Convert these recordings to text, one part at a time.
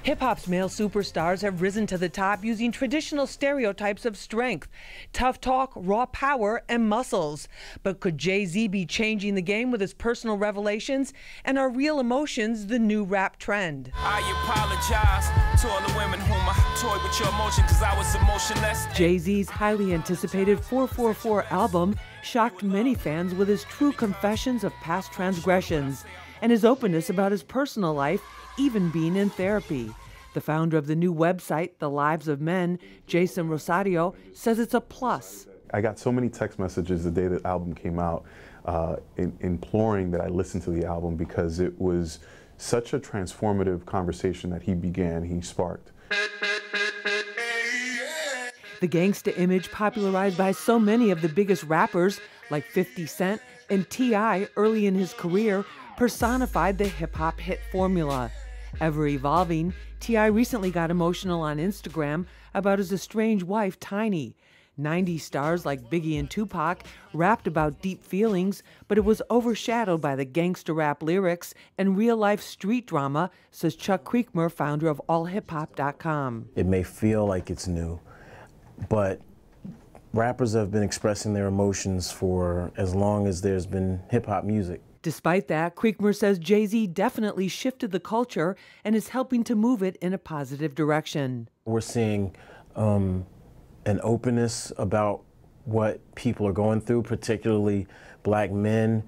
Hip-hop's male superstars have risen to the top using traditional stereotypes of strength, tough talk, raw power, and muscles. But could Jay-Z be changing the game with his personal revelations? And are real emotions the new rap trend? I apologize to all the women whom I toyed with your emotion because I was emotionless. Jay-Z's highly anticipated 444 album shocked many fans with his true confessions of past transgressions and his openness about his personal life, even being in therapy. The founder of the new website, The Lives of Men, Jason Rosario, says it's a plus. I got so many text messages the day the album came out, imploring that I listen to the album because it was such a transformative conversation that he sparked. The gangsta image popularized by so many of the biggest rappers like 50 Cent and T.I. early in his career personified the hip-hop hit formula. Ever evolving, T.I. recently got emotional on Instagram about his estranged wife, Tiny. 90s stars like Biggie and Tupac rapped about deep feelings, but it was overshadowed by the gangster rap lyrics and real-life street drama, says Chuck Creekmur, founder of allhiphop.com. It may feel like it's new, but rappers have been expressing their emotions for as long as there's been hip-hop music. Despite that, Creekmur says Jay-Z definitely shifted the culture and is helping to move it in a positive direction. We're seeing an openness about what people are going through, particularly black men,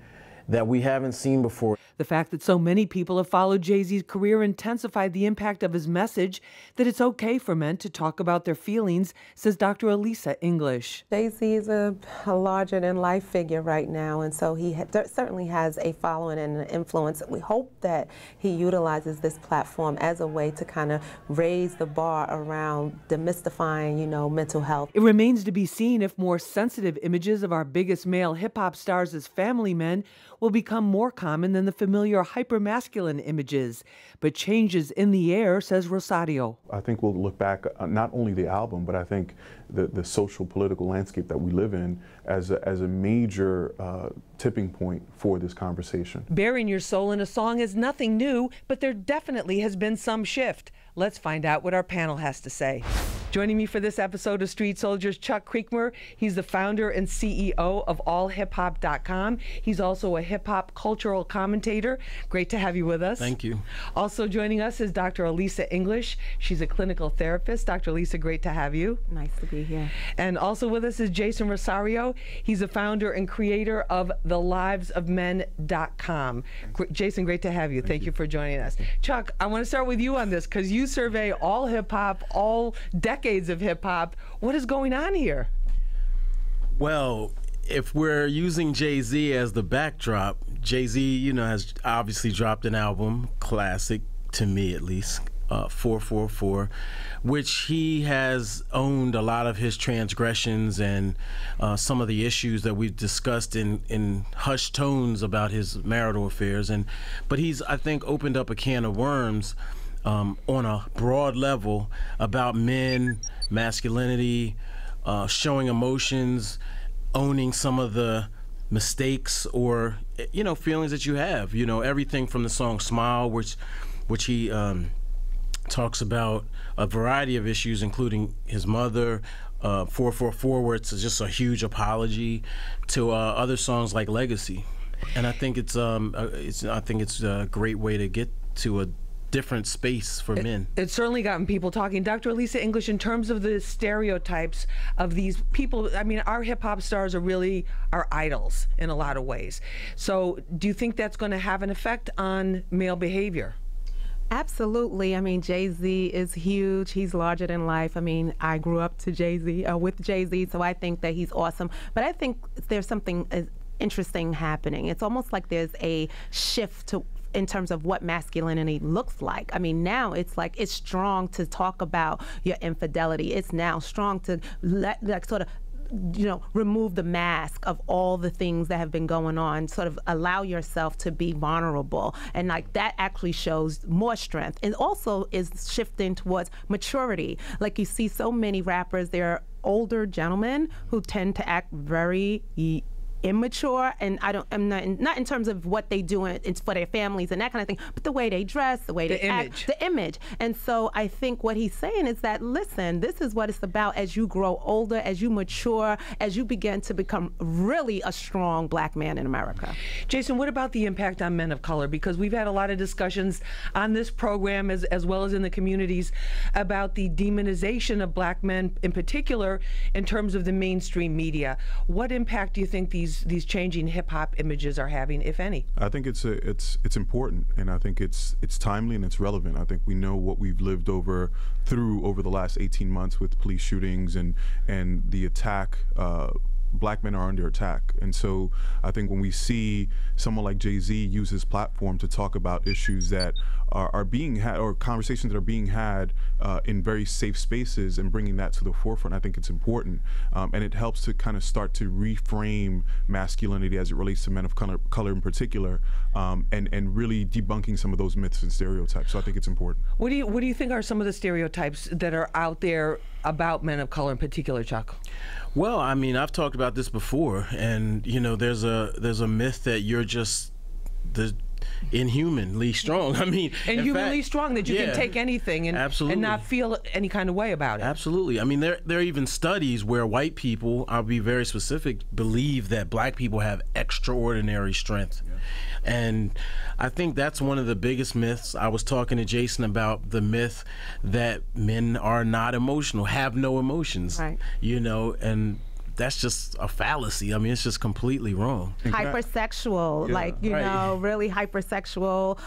that we haven't seen before. The fact that so many people have followed Jay-Z's career intensified the impact of his message that it's okay for men to talk about their feelings, says Dr. Elisa English. Jay-Z is a larger-than-life figure right now, and so he certainly has a following and an influence. We hope that he utilizes this platform as a way to kind of raise the bar around demystifying, mental health. It remains to be seen if more sensitive images of our biggest male hip-hop stars as family men will become more common than the familiar hyper-masculine images. But changes in the air, says Rosario. I think we'll look back, not only the album, but I think the social political landscape that we live in as a major tipping point for this conversation. Bearing your soul in a song is nothing new, but there definitely has been some shift. Let's find out what our panel has to say. Joining me for this episode of Street Soldiers, Chuck Creekmur. He's the founder and CEO of allhiphop.com. He's also a hip-hop cultural commentator. Great to have you with us. Thank you. Also joining us is Dr. Elisa English. She's a clinical therapist. Dr. Elisa, great to have you. Nice to be here. And also with us is Jason Rosario. He's a founder and creator of thelivesofmen.com. Jason, great to have you. Thank you for joining us. Chuck, I want to start with you on this because you survey all hip-hop, all decades of hip-hop. What is going on here? Well, if we're using Jay-Z as the backdrop, Jay-Z, has obviously dropped an album, classic to me at least, 444, which he has owned a lot of his transgressions and some of the issues that we've discussed in hushed tones about his marital affairs. But he's, I think, opened up a can of worms on a broad level about men, masculinity, showing emotions, owning some of the mistakes or feelings that you have. Everything from the song "Smile," which he talks about a variety of issues, including his mother. 444, where it's just a huge apology, to other songs like "Legacy," and I think it's a great way to get to a different space for men. It's certainly gotten people talking. Dr. Elisa English, in terms of the stereotypes of these people, I mean, our hip-hop stars are really our idols in a lot of ways. So do you think that's going to have an effect on male behavior? Absolutely. I mean, Jay-Z is huge. He's larger than life. I mean, I grew up to Jay-Z, with Jay-Z, so I think that he's awesome. But I think there's something interesting happening. It's almost like there's a shift in terms of what masculinity looks like. I mean, now it's like it's strong to talk about your infidelity. It's now strong to remove the mask of all the things that have been going on, sort of allow yourself to be vulnerable. And like that actually shows more strength. It also is shifting towards maturity. Like you see so many rappers, they're older gentlemen who tend to act very immature, and I'm not in terms of what they do it's for their families and that kind of thing, but the way they dress, the way they act, the image. And so I think what he's saying is that, listen, this is what it's about as you grow older, as you mature, as you begin to become really a strong black man in America. Jason, what about the impact on men of color? Because we've had a lot of discussions on this program as well as in the communities about the demonization of black men in particular in terms of the mainstream media. What impact do you think these changing hip-hop images are having, if any? I think it's important, and I think it's timely and it's relevant. I think we know what we've lived over the last 18 months with police shootings and the attack. Black men are under attack, and so I think when we see someone like Jay-Z use his platform to talk about issues that are being had, or conversations that are being had in very safe spaces, and bringing that to the forefront, I think it's important, and it helps to kind of start to reframe masculinity as it relates to men of color in particular, and really debunking some of those myths and stereotypes. So I think it's important. What do you think are some of the stereotypes that are out there about men of color in particular, Chuck? Well, I mean, I've talked about this before, and you know, there's a myth that you're just inhumanly strong. I mean, inhumanly strong, that you can take anything and not feel any kind of way about it. Absolutely. I mean, there are even studies where white people, I'll be very specific, believe that black people have extraordinary strength. Yeah. And I think that's one of the biggest myths. I was talking to Jason about the myth that men are not emotional, have no emotions, right. You know, and that's just a fallacy. I mean, it's just completely wrong. Hypersexual, like, you know, really hypersexual,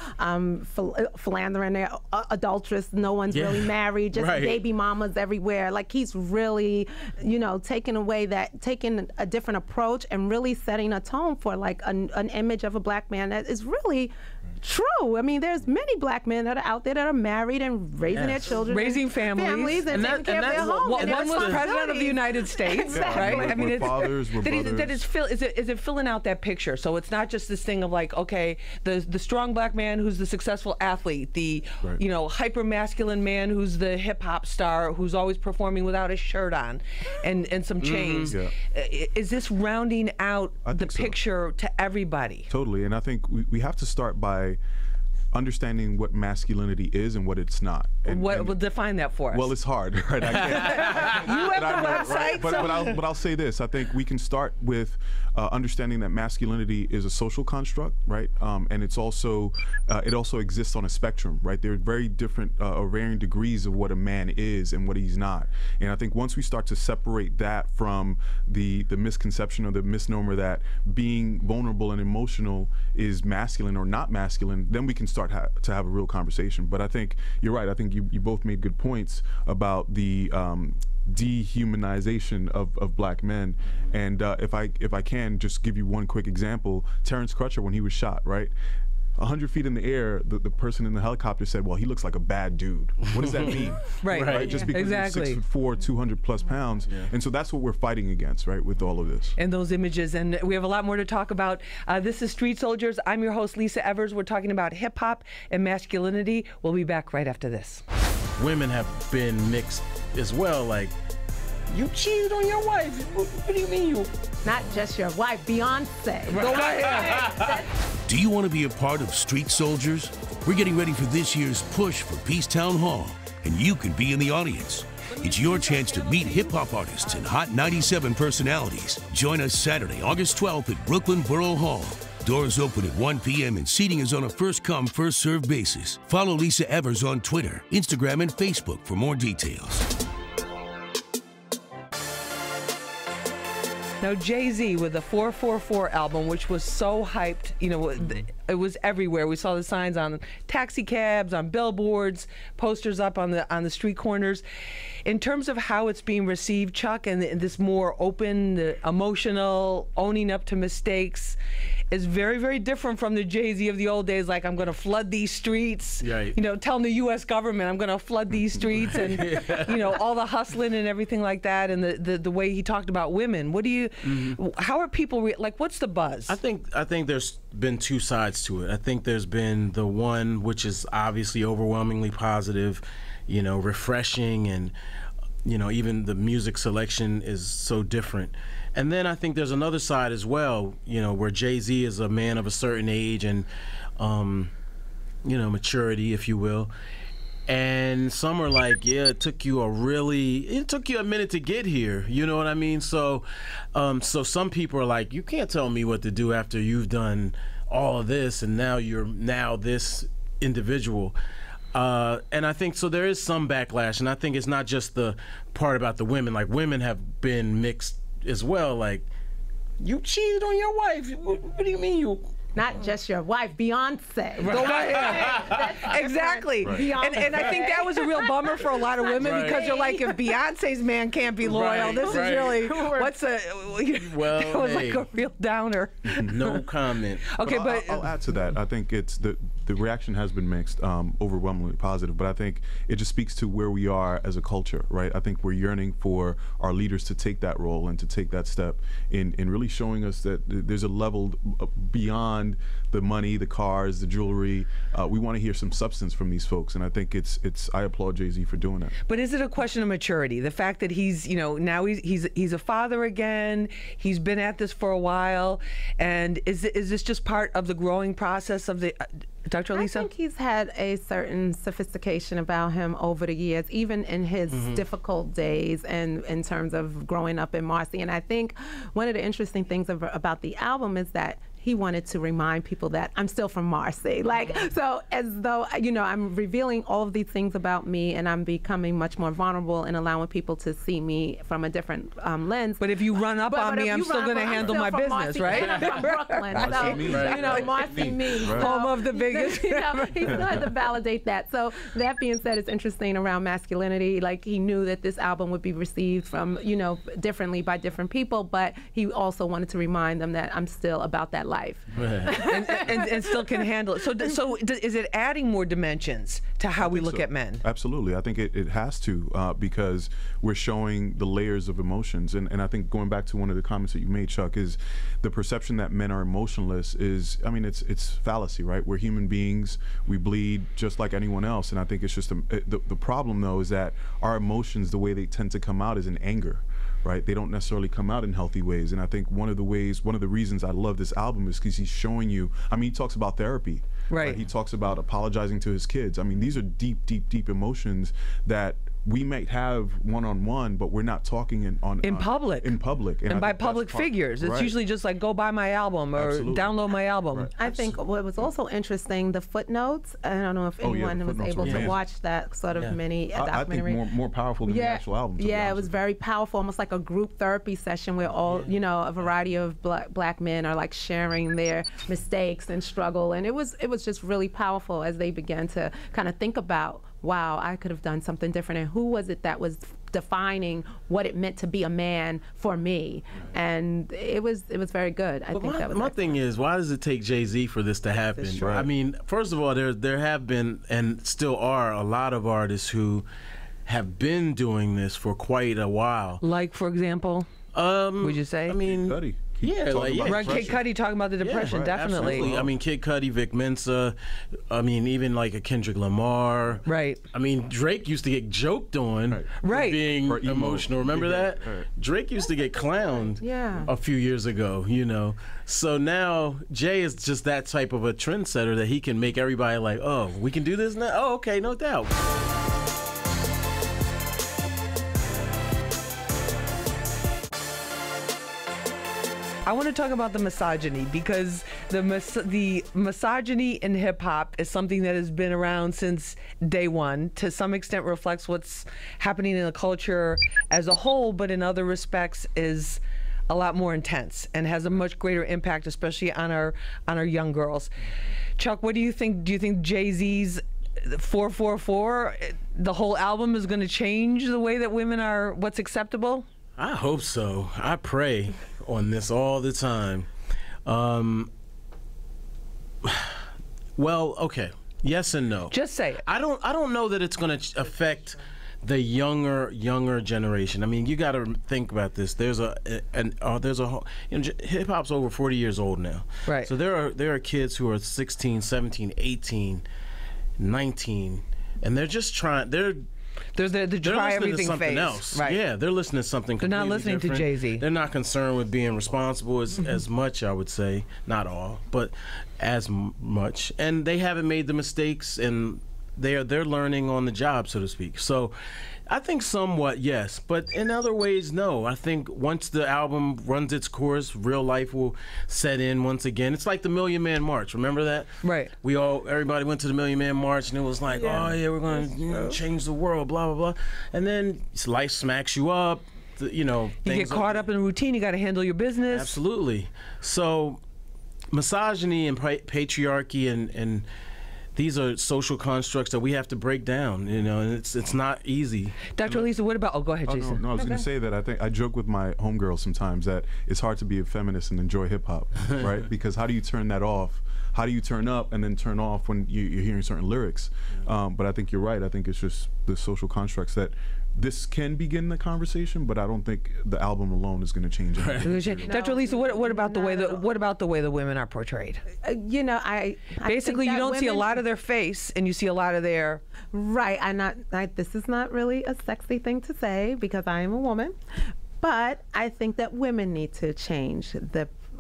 philandering, adulterous, no one's really married, just baby mamas everywhere. Like, he's really, you know, taking a different approach and really setting a tone for like an image of a black man that is really true. I mean, there's many black men that are out there that are married and raising their children, raising families and taking care of their home. One was president of the United States, right? I mean, is it filling out that picture? So it's not just this thing of like, okay, the strong black man who's the successful athlete, the you know, hyper masculine man who's the hip hop star who's always performing without a shirt on and some chains. Is this rounding out the picture to everybody? Totally, and I think we have to start by understanding what masculinity is and what it's not. And will define that for us? Well, it's hard, right? I can't. You have the website, right? But I'll say this. I think we can start with understanding that masculinity is a social construct, right? And it's also it also exists on a spectrum, right? There are very different or varying degrees of what a man is and what he's not. And I think once we start to separate that from the misconception or the misnomer that being vulnerable and emotional is masculine or not masculine, then we can start to have a real conversation. But I think you're right. I think you both made good points about the dehumanization of black men. And if I can just give you one quick example, Terrence Crutcher, when he was shot, right? 100 feet in the air, the person in the helicopter said, well, he looks like a bad dude. What does that mean? Right? Just because he's 6'4", 200 plus pounds. And so that's what we're fighting against, right, with all of this. And those images. And we have a lot more to talk about. This is Street Soldiers. I'm your host, Lisa Evers. We're talking about hip hop and masculinity. We'll be back right after this. Women have been mixed as well, like, you cheated on your wife. What do you mean you? Not just your wife, Beyonce. Go ahead. Do you want to be a part of Street Soldiers? We're getting ready for this year's Push for Peace Town Hall, and you can be in the audience. It's your chance to meet hip-hop artists and Hot 97 personalities. Join us Saturday, August 12th at Brooklyn Borough Hall. Doors open at 1 p.m. and seating is on a first-come, first-served basis. Follow Lisa Evers on Twitter, Instagram, and Facebook for more details. Now, Jay-Z with the 444 album, which was so hyped, you know, it was everywhere. We saw the signs on taxi cabs, on billboards, posters up on the street corners. In terms of how it's being received, Chuck, and this more open, the emotional, owning up to mistakes, is very, very different from the Jay-Z of the old days. Like, I'm going to flood these streets. You know, telling the U.S. government, I'm going to flood these streets, and you know, all the hustling and everything like that, and the way he talked about women. What do you? How are people like? What's the buzz? I think there's been two sides to it. I think there's been the one which is obviously overwhelmingly positive, you know, refreshing and you know, even the music selection is so different. And then I think there's another side as well, you know, where Jay-Z is a man of a certain age and, you know, maturity, if you will. And some are like, yeah, it took you a minute to get here. You know what I mean? So, so some people are like, you can't tell me what to do after you've done all of this, and now you're this individual. And I think so there is some backlash, and I think it's not just the part about the women. Like, women have been mixed as well. Like, you cheated on your wife. What do you mean you? Not just your wife, Beyonce. Go right ahead. Exactly. Right. And I think that was a real bummer for a lot of women because you're like, if Beyonce's man can't be loyal, this is really, that was like a real downer. No comment. Okay, but I'll add to that. I think it's the reaction has been mixed, overwhelmingly positive, but I think it just speaks to where we are as a culture, right? I think we're yearning for our leaders to take that role and to take that step in really showing us that there's a level beyond the money, the cars, the jewelry. We want to hear some substance from these folks, and I think I applaud Jay-Z for doing that. But is it a question of maturity? The fact that he's, you know, now he's a father again. He's been at this for a while, and is this just part of the growing process of the? Dr. Elisa? I think he's had a certain sophistication about him over the years, even in his difficult days and in terms of growing up in Marcy. And I think one of the interesting things about the album is that he wanted to remind people that I'm still from Marcy. Like, so as though, you know, I'm revealing all of these things about me and I'm becoming much more vulnerable and allowing people to see me from a different lens. But if you run up on me, I'm still going to handle my business, Marcy, right? I'm from Brooklyn. So, you know, Marcy me. Home of the biggest. You know, he still had to validate that. So that being said, it's interesting around masculinity. Like, he knew that this album would be received from, you know, differently by different people, but he also wanted to remind them that I'm still about that life. and still can handle it. So is it adding more dimensions to how we look at men? Absolutely. I think it has to because we're showing the layers of emotions. And I think going back to one of the comments that you made, Chuck, is the perception that men are emotionless is, I mean, it's fallacy, right? We're human beings. We bleed just like anyone else. And I think it's just the problem, though, is that our emotions, the way they tend to come out is in anger. Right? They don't necessarily come out in healthy ways. And I think one of the reasons I love this album is because he's showing you, I mean, he talks about therapy. Right. He talks about apologizing to his kids. I mean, these are deep, deep, deep emotions that we might have one-on-one, but we're not talking in public. In public. And by public figures. It's usually just like, go buy my album or download my album. Right. I think what was also interesting, the footnotes. I don't know if anyone was able to watch that sort of mini documentary. I think more powerful than the actual album. Yeah, it was very powerful, almost like a group therapy session where all, you know, a variety of black men are like sharing their mistakes and struggle. And it was just really powerful as they began to kind of think about, wow, I could have done something different, and who was it that was defining what it meant to be a man for me? And it was very good. I think that was my thing is, why does it take Jay-Z for this to happen? I mean, first of all, there have been and still are a lot of artists who have been doing this for quite a while. Like, for example, would you say? I mean, Cudi. Right, Kid Cudi talking about the depression, definitely. Absolutely. I mean, Kid Cudi, Vic Mensa, I mean, even like a Kendrick Lamar. Right. I mean, Drake used to get joked on for being emotional. Remember that? Drake used to get clowned a few years ago, you know. So now Jay is just that type of a trendsetter that he can make everybody like, oh, we can do this now? Oh, okay, no doubt. I want to talk about the misogyny because the misogyny in hip hop is something that has been around since day one. To some extent reflects what's happening in the culture as a whole, but in other respects is a lot more intense and has a much greater impact, especially on our young girls. Chuck, what do you think? Do you think Jay-Z's 444, the whole album, is going to change the way that women are, what's acceptable? I hope so. I pray on this all the time. Well, okay. Yes and no. Just say it. I don't know that it's going to affect the younger generation. I mean, you got to think about this. There's a hip hop's over 40 years old now. Right. So there are kids who are 16, 17, 18, 19, and they're just trying. They're There's the they're try listening everything to something phase. else. Right. Yeah, they're listening to something They're completely not listening different. to Jay-Z. They're not concerned with being responsible as much, I would say. Not all, but as much. And they haven't made the mistakes, and they're learning on the job, so to speak. So I think somewhat, yes, but in other ways, no. I think once the album runs its course, real life will set in once again. It's like the Million Man March. Remember that? Right. Everybody went to the Million Man March, and it was like, oh yeah, we're gonna change the world, blah blah blah. And then life smacks you up. You get caught up in a routine. You got to handle your business. Absolutely. So, misogyny and patriarchy and these are social constructs that we have to break down, and it's not easy. Dr. Elisa, what about? Oh, go ahead, Jason. No, I was going to say that I joke with my homegirls sometimes that it's hard to be a feminist and enjoy hip hop, right? Because how do you turn that off? How do you turn up and then turn off when you're hearing certain lyrics? But I think you're right. I think it's just the social constructs that this can begin the conversation, but I don't think the album alone is going to change anything. No, Dr. Elisa, what about the way the women are portrayed? I basically you don't see a lot of their face, and you see a lot of their This is not really a sexy thing to say because I am a woman, but I think that women need to change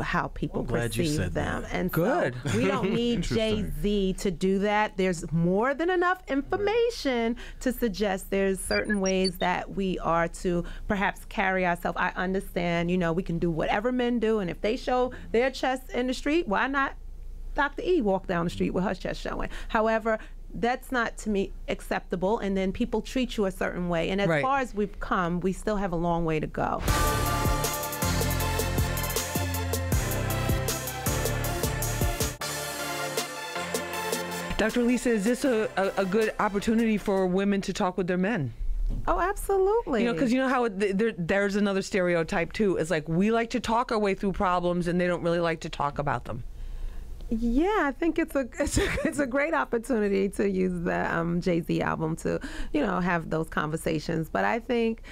how people perceive them. And good. So we don't need Jay-Z to do that. There's more than enough information to suggest there's certain ways that we are to perhaps carry ourselves. I understand, we can do whatever men do, and if they show their chest in the street, why not Dr. E walk down the street with her chest showing? However, that's not, to me, acceptable, and then people treat you a certain way. And as far as we've come, we still have a long way to go. Dr. Elisa, is this a good opportunity for women to talk with their men? Oh, absolutely. Because you know how there's another stereotype too. It's like we like to talk our way through problems, and they don't really like to talk about them. Yeah, I think it's a great opportunity to use the Jay-Z album to, have those conversations. But I think,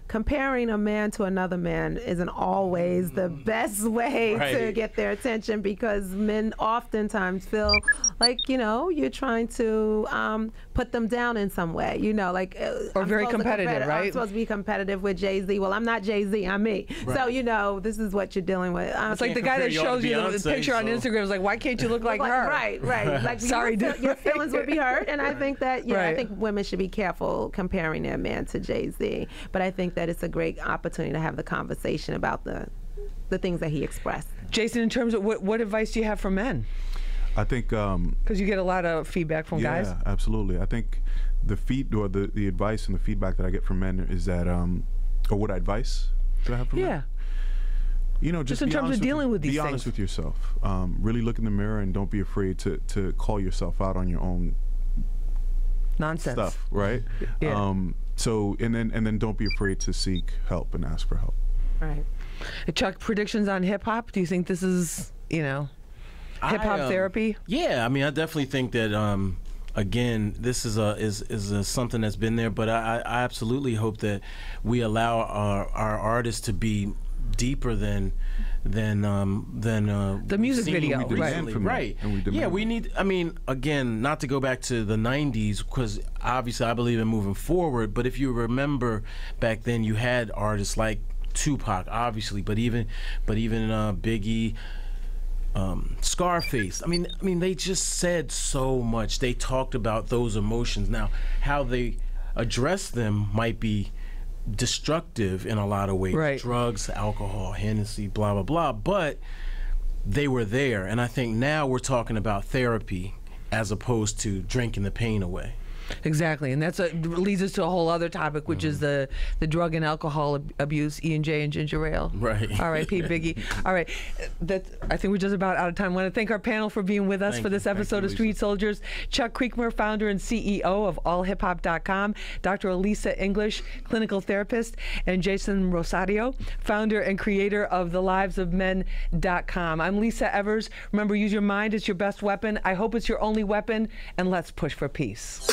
comparing a man to another man isn't always the best way to get their attention, because men oftentimes feel like, you're trying to put them down in some way, or very competitive, right? I'm supposed to be competitive with Jay-Z. Well, I'm not Jay-Z, I'm me. Right. So, this is what you're dealing with. It's like the guy that shows you the picture on Instagram is like, why can't you look like her? Right. Like, sorry, your feelings would be hurt. And I think that, I think women should be careful comparing their man to Jay-Z. But I think that it's a great opportunity to have the conversation about the things that he expressed. Jason, in terms of what advice do you have for men? I think because you get a lot of feedback from guys. Yeah, absolutely. I think the advice and the feedback that I get from men is that, or what advice do I have from men? Just in terms of dealing with these things. Be honest with yourself. Really look in the mirror and don't be afraid to call yourself out on your own nonsense stuff, right? Yeah. So and then don't be afraid to seek help and ask for help. Right. Chuck, predictions on hip hop? Do you think this is, hip hop therapy? Yeah, I definitely think that again, this is something that's been there, but I absolutely hope that we allow our artists to be deeper than the music video, right? We need. Again, not to go back to the '90s, because obviously I believe in moving forward. But if you remember back then, you had artists like Tupac, obviously, but even Biggie, Scarface. They just said so much. They talked about those emotions. Now, how they address them might be destructive in a lot of ways. Right. Drugs, alcohol, Hennessy, blah, blah, blah. But they were there. And I think now we're talking about therapy as opposed to drinking the pain away. Exactly, and leads us to a whole other topic, which is the drug and alcohol abuse, E&J and ginger ale. Right. R.I.P. Biggie. All right, I think we're just about out of time. I want to thank our panel for being with us for this episode of Street Soldiers. Chuck Creekmur, founder and CEO of allhiphop.com, Dr. Elisa English, clinical therapist, and Jason Rosario, founder and creator of thelivesofmen.com. I'm Lisa Evers. Remember, use your mind. It's your best weapon. I hope it's your only weapon, and let's push for peace.